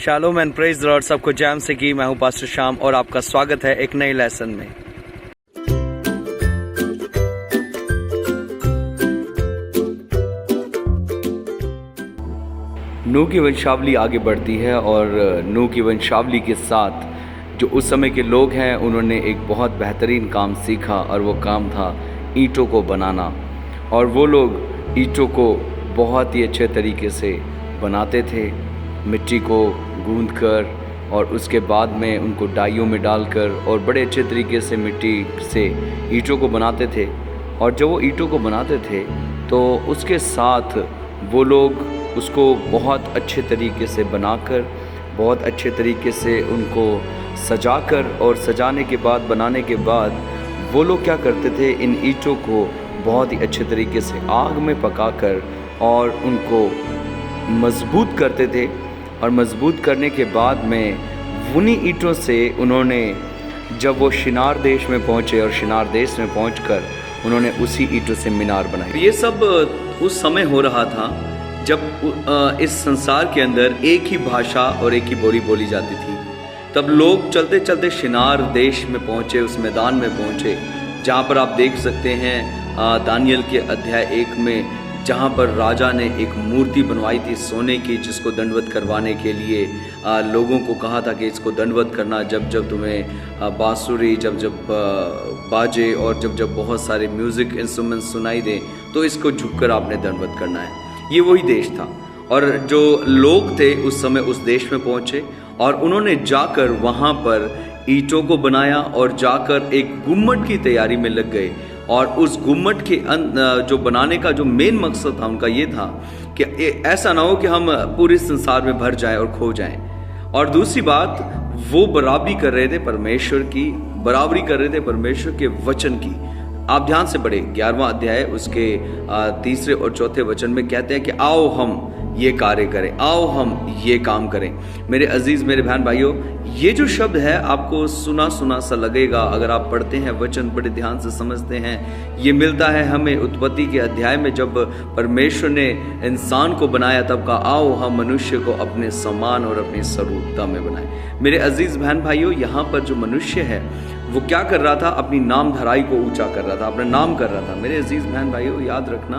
Shalom and praise the Lord. सबको jam से की। मैं हूं पास्टर श्याम और आपका स्वागत है एक नए लेसन में। नूह की वंशावली आगे बढ़ती है और नूह की वंशावली के साथ जो उस समय के लोग हैं उन्होंने एक बहुत बेहतरीन काम सीखा और वो काम था ईंटों को बनाना। और वो लोग ईंटों को बहुत ही अच्छे तरीके से बनाते थे, मिट्टी को गूंथकर और उसके बाद में उनको डाइयों में डालकर और बड़े अच्छे तरीके से मिट्टी से ईंटों को बनाते थे। और जब वो ईंटों को बनाते थे तो उसके साथ वो लोग उसको बहुत अच्छे तरीके से बनाकर, बहुत अच्छे तरीके से उनको सजाकर और सजाने के बाद, बनाने के बाद वो लोग क्या करते थे, इन ईंटों को बहुत ही अच्छे तरीके से आग में पकाकर और उनको मजबूत करते थे। और मजबूत करने के बाद में उन्हीं ईंटों से उन्होंने, जब वो शिनार देश में पहुँचे और शिनार देश में पहुंचकर उन्होंने उसी ईंटों से मीनार बनाए। ये सब उस समय हो रहा था जब इस संसार के अंदर एक ही भाषा और एक ही बोली बोली जाती थी। तब लोग चलते चलते शिनार देश में पहुँचे, उस मैदान में पहुँचे जहाँ पर आप देख सकते हैं दानियल के अध्याय 1 में, जहाँ पर राजा ने एक मूर्ति बनवाई थी सोने की, जिसको दंडवत करवाने के लिए लोगों को कहा था कि इसको दंडवत करना। जब जब तुम्हें बांसुरी, जब जब बाजे और जब जब बहुत सारे म्यूज़िक इंस्ट्रूमेंट्स सुनाई दें तो इसको झुककर आपने दंडवत करना है। ये वही देश था। और जो लोग थे उस समय उस देश में पहुँचे और उन्होंने जाकर वहाँ पर ईंटों को बनाया और जाकर एक गुम्मट की तैयारी में लग गए। और उस गुम्मट के जो बनाने का जो मेन मकसद था उनका ये था कि ऐसा ना हो कि हम पूरे संसार में भर जाएं और खो जाएं। और दूसरी बात, वो बराबरी कर रहे थे परमेश्वर की, बराबरी कर रहे थे परमेश्वर के वचन की। आप ध्यान से पढ़े 11वां अध्याय उसके 3 और 4 वचन में कहते हैं कि आओ हम ये कार्य करें, आओ हम ये काम करें। मेरे अजीज, मेरे बहन भाइयों, ये जो शब्द है आपको सुना सुना सा लगेगा अगर आप पढ़ते हैं वचन, बड़े ध्यान से समझते हैं। ये मिलता है हमें उत्पत्ति के अध्याय में, जब परमेश्वर ने इंसान को बनाया तब कहा आओ हम मनुष्य को अपने समान और अपनी स्वरूपता में बनाए। मेरे अजीज बहन भाइयों, यहाँ पर जो मनुष्य है वो क्या कर रहा था, अपनी नाम धराई को ऊंचा कर रहा था, अपना नाम कर रहा था। मेरे अजीज बहन भाइयों, याद रखना,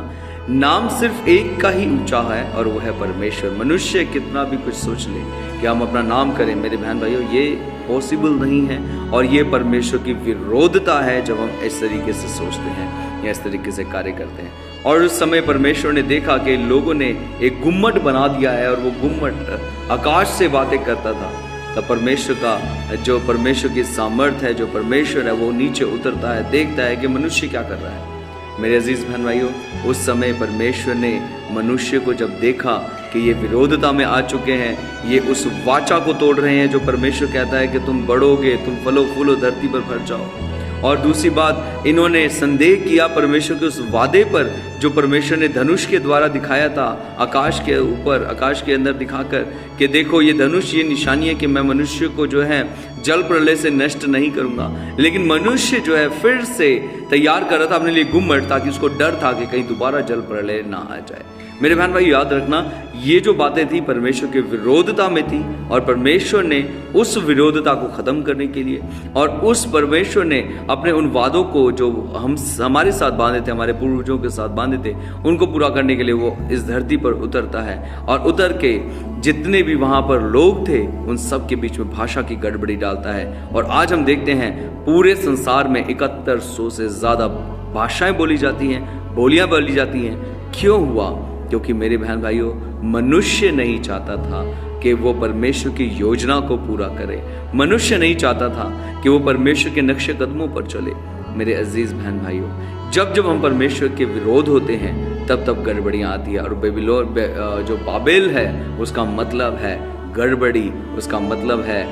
नाम सिर्फ एक का ही ऊंचा है और वो है परमेश्वर। मनुष्य कितना भी कुछ सोच ले कि हम अपना नाम करें, मेरे बहन भाइयों, ये पॉसिबल नहीं है। और ये परमेश्वर की विरोधता है जब हम इस तरीके से सोचते हैं या इस तरीके से कार्य करते हैं। और उस समय परमेश्वर ने देखा कि लोगों ने एक गुम्मट बना दिया है और वो गुम्मट आकाश से बातें करता था। तब परमेश्वर का जो परमेश्वर की सामर्थ्य है, जो परमेश्वर है, वो नीचे उतरता है, देखता है कि मनुष्य क्या कर रहा है। मेरे अजीज बहन भाइयों, उस समय परमेश्वर ने मनुष्य को जब देखा कि ये विरोधता में आ चुके हैं, ये उस वाचा को तोड़ रहे हैं जो परमेश्वर कहता है कि तुम बढ़ोगे, तुम फलो फूलो, धरती पर भर जाओ। और दूसरी बात, इन्होंने संदेह किया परमेश्वर के उस वादे पर जो परमेश्वर ने धनुष के द्वारा दिखाया था, आकाश के ऊपर, आकाश के अंदर दिखाकर कि देखो ये धनुष, ये निशानी है कि मैं मनुष्य को जो है जल प्रलय से नष्ट नहीं करूंगा। लेकिन मनुष्य जो है फिर से तैयार कर रहा था अपने लिए गुम्मट, ताकि उसको डर था कि कहीं दोबारा जल प्रलय ना आ जाए। मेरे बहन भाई, याद रखना, ये जो बातें थी परमेश्वर के विरोधता में थी और परमेश्वर ने उस विरोधता को ख़त्म करने के लिए और उस परमेश्वर ने अपने उन वादों को जो हमारे साथ बांधे थे, हमारे पूर्वजों के साथ बांधे थे, उनको पूरा करने के लिए वो इस धरती पर उतरता है। और उतर के जितने भी वहाँ पर लोग थे उन सब के बीच में भाषा की गड़बड़ी डालता है। और आज हम देखते हैं पूरे संसार में 7100 से ज़्यादा भाषाएँ बोली जाती हैं, बोलियाँ बोली जाती हैं। क्यों हुआ? क्योंकि मेरे बहन भाइयों, मनुष्य नहीं चाहता था कि वो परमेश्वर की योजना को पूरा करे। मनुष्य नहीं चाहता था कि वो परमेश्वर के नक्शे कदमों पर चले। मेरे अजीज बहन भाइयों, जब जब हम परमेश्वर के विरोध होते हैं तब तब गड़बड़ियाँ आती है। और बेबीलोन जो बाबेल है उसका मतलब है गड़बड़ी, उसका मतलब है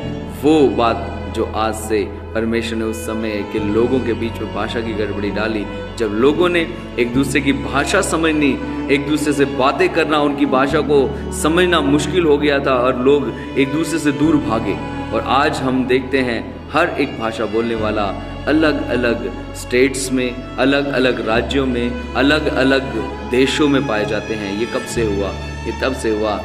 वो बात जो आज से परमेश्वर ने उस समय के लोगों के बीच में भाषा की गड़बड़ी डाली। जब लोगों ने एक दूसरे की भाषा समझनी, एक दूसरे से बातें करना, उनकी भाषा को समझना मुश्किल हो गया था और लोग एक दूसरे से दूर भागे। और आज हम देखते हैं हर एक भाषा बोलने वाला अलग अलग स्टेट्स में, अलग अलग राज्यों में, अलग अलग देशों में पाए जाते हैं। ये कब से हुआ? ये तब से हुआ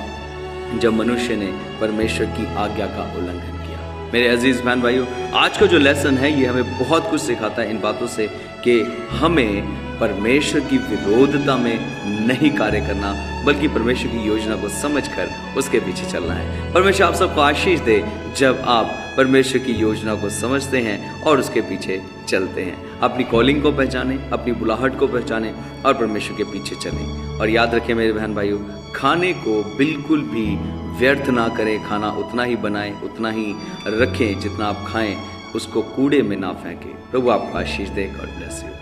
जब मनुष्य ने परमेश्वर की आज्ञा का उल्लंघन किया। मेरे अजीज बहन भाइयों, आज का जो लेसन है ये हमें बहुत कुछ सिखाता है इन बातों से कि हमें परमेश्वर की विरोधता में नहीं कार्य करना, बल्कि परमेश्वर की योजना को समझकर उसके पीछे चलना है। परमेश्वर आप सबको आशीष दे जब आप परमेश्वर की योजना को समझते हैं और उसके पीछे चलते हैं। अपनी कॉलिंग को पहचानें, अपनी बुलाहट को पहचानें और परमेश्वर के पीछे चलें। और याद रखें मेरे बहन भाइयों, खाने को बिल्कुल भी व्यर्थ ना करें। खाना उतना ही बनाएं, उतना ही रखें जितना आप खाएं, उसको कूड़े में ना फेंकें। प्रभु आपको आशीष दे। God bless you.